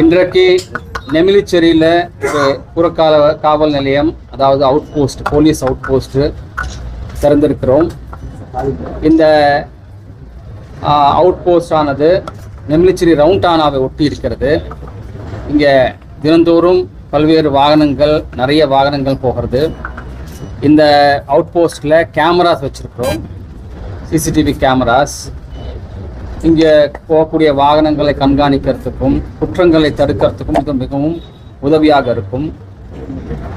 இன்றைக்கு நெமிலிச்சேரியில் ஒரு புறக்கால காவல் நிலையம், அதாவது outpost, police outpost திறந்திருக்கிறோம். இந்த அவுட் போஸ்ட் ஆனது நெமிலிச்சேரி ரவுண்டானாவை ஒட்டி இருக்கிறது. இங்கே தினந்தோறும் பல்வேறு வாகனங்கள், நிறைய வாகனங்கள் போகிறது. இந்த அவுட் போஸ்ட்டில் கேமராஸ் வச்சுருக்கிறோம், சிசிடிவி கேமராஸ். இங்கே போகக்கூடிய வாகனங்களை கண்காணிக்கிறதுக்கும் குற்றங்களை தடுக்கிறதுக்கும் இது மிகவும் உதவியாக இருக்கும்.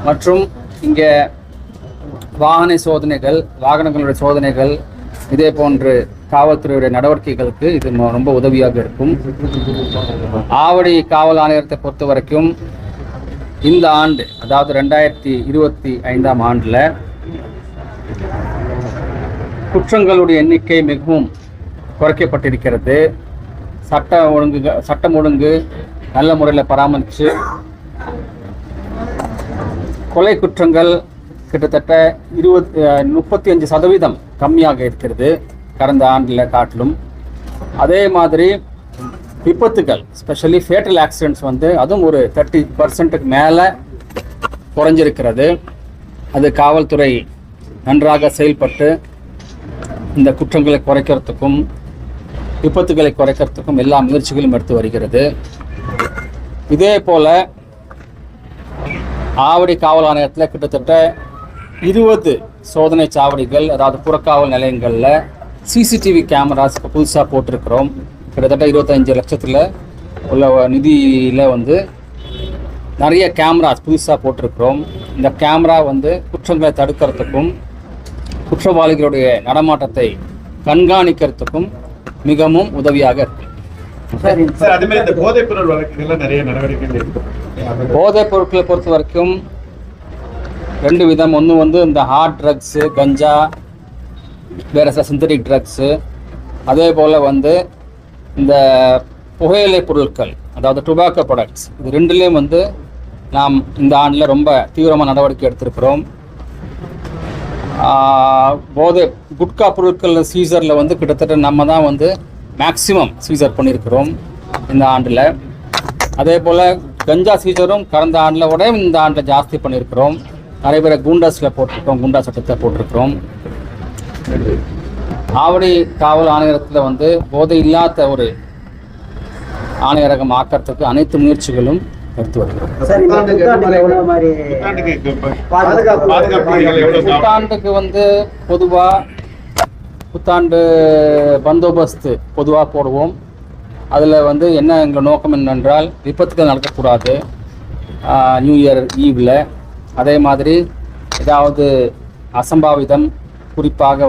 மற்றும் இங்கே வாகன சோதனைகள், வாகனங்களுடைய சோதனைகள், இதே போன்று காவல்துறையுடைய நடவடிக்கைகளுக்கு இது ரொம்ப உதவியாக இருக்கும். ஆவடி காவல் ஆணையத்தை பொறுத்த வரைக்கும் இந்த ஆண்டு, அதாவது 2025ஆம் ஆண்டில் குற்றங்களுடைய எண்ணிக்கை மிகவும் குறைக்கப்பட்டிருக்கிறது. சட்டம் ஒழுங்கு நல்ல முறையில் பராமரித்து கொலை குற்றங்கள் கிட்டத்தட்ட 35% கம்மியாக இருக்கிறது கடந்த ஆண்டில் காட்டிலும். அதே மாதிரி விபத்துகள், ஸ்பெஷலி ஃபேட்டல் ஆக்சிடென்ட்ஸ் அதுவும் ஒரு 30% மேலே குறைஞ்சிருக்கிறது. அது காவல்துறை நன்றாக செயல்பட்டு இந்த குற்றங்களை குறைக்கிறதுக்கும் விபத்துகளை குறைக்கிறதுக்கும் எல்லா முயற்சிகளும் எடுத்து வருகிறது. இதே போல் ஆவடி காவல் ஆணையத்தில் கிட்டத்தட்ட 20 சோதனை சாவடிகள், அதாவது புறக்காவல் நிலையங்களில் சிசிடிவி கேமராஸ் புதுசாக போட்டிருக்கிறோம். கிட்டத்தட்ட 25 லட்சத்தில் உள்ள நிதியில் நிறைய கேமராஸ் புதுசாக போட்டிருக்கிறோம். இந்த கேமரா குற்றங்களை தடுக்கிறதுக்கும் குற்றவாளிகளுடைய நடமாட்டத்தை கண்காணிக்கிறதுக்கும் மிகவும் உதவியாக இருக்கு. போதைப் பொருட்களை பொறுத்த வரைக்கும் 2 விதம். ஒன்று இந்த ஹார்ட் ட்ரக்ஸு, கஞ்சா, வேறு சிந்தட்டிக் ட்ரக்ஸு. அதே போல் இந்த புகையிலை பொருட்கள், அதாவது டொபாக்கோ ப்ராடக்ட்ஸ், இது ரெண்டுலேயும் நாம் இந்த ஆண்டில் ரொம்ப தீவிரமாக நடவடிக்கை எடுத்திருக்கிறோம். குட்கா பொருட்கள் சீசரில் கிட்டத்தட்ட நம்ம தான் மேக்சிமம் சீசர் பண்ணியிருக்கிறோம் இந்த ஆண்டில். அதே போல் கஞ்சா சீசரும் கடந்த ஆண்டில் விட இந்த ஆண்டில் ஜாஸ்தி பண்ணியிருக்கிறோம். நிறைய பேரை கூண்டாஸில் போட்டிருக்கோம், குண்டா சட்டத்தை போட்டிருக்கிறோம். ஆவடி காவல் ஆணையரத்தில் போதை இல்லாத ஒரு ஆணையரகம் ஆக்கிறதுக்கு அனைத்து முயற்சிகளும் எடுத்து வருகிறோம். புத்தாண்டுக்கு பொதுவாக புத்தாண்டு பந்தோபஸ்து பொதுவாக போடுவோம். அதில் என்ன எங்கள் நோக்கம் என்னென்றால், விபத்துகள் நடக்கக்கூடாது நியூ இயர் ஈவில். அதே மாதிரி ஏதாவது அசம்பாவிதம், குறிப்பாக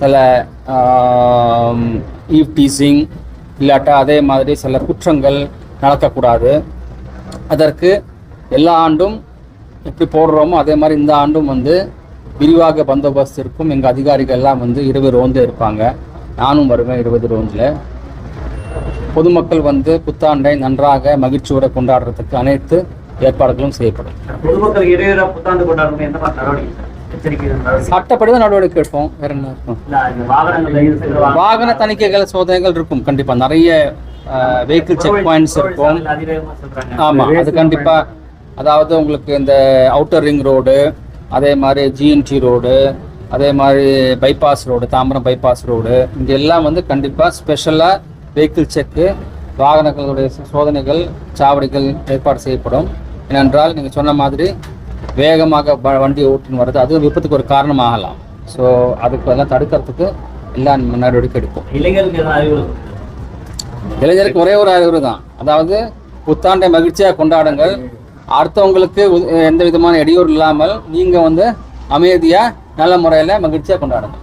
சில ஈவ் டீசிங் இல்லாட்டா அதே மாதிரி சில குற்றங்கள் நடக்கக்கூடாது. அதற்கு எல்லா ஆண்டும் எப்படி போடுறோமோ அதே மாதிரி இந்த ஆண்டும் விரிவாக பந்தோபஸ்து இருக்கும். எங்கள் அதிகாரிகள் எல்லாம் 20 ரோந்து இருப்பாங்க. நானும் வருவேன் 20 ரோந்தில். பொதுமக்கள் புத்தாண்டை நன்றாக மகிழ்ச்சியோடு கொண்டாடுறதுக்கு அனைத்து ஏற்பாடுகளும் செய்யப்படும். சட்டப்படி தான் நடவடிக்கை எடுப்போம். வேற என்ன இருக்கும்? வாகன தணிக்கைகள், சோதனைகள் இருக்கும். கண்டிப்பாக நிறைய வெஹிக்கிள் செக் பாயிண்ட்ஸ் இருக்கும். ஆமாம், அது கண்டிப்பாக. அதாவது உங்களுக்கு இந்த அவுட்டர் ரிங் ரோடு, அதே மாதிரி ஜிஎன்டி ரோடு, அதே மாதிரி bypass road, Tambaram bypass road, இங்கே எல்லாம் கண்டிப்பாக ஸ்பெஷலாக வெஹிக்கிள் செக்கு, வாகனங்களுடைய சோதனைகள், சாவடிகள் ஏற்பாடு செய்யப்படும். ஏனென்றால் நீங்கள் சொன்ன மாதிரி வேகமாக வண்டி ஓட்டின்னு வர்றது அது விபத்துக்கு ஒரு காரணமாகலாம். ஸோ அதுக்கு எல்லாம் தடுக்கிறதுக்கு எல்லா நடவடிக்கை எடுப்போம். இளைஞருக்கு ஒரே ஒரு அறிவுரை தான், அதாவது புத்தாண்டை மகிழ்ச்சியாக கொண்டாடுங்கள். அடுத்தவங்களுக்கு எந்த விதமான இடையூறு இல்லாமல் நீங்கள் அமைதியாக நல்ல முறையில் மகிழ்ச்சியாக கொண்டாடுங்கள்.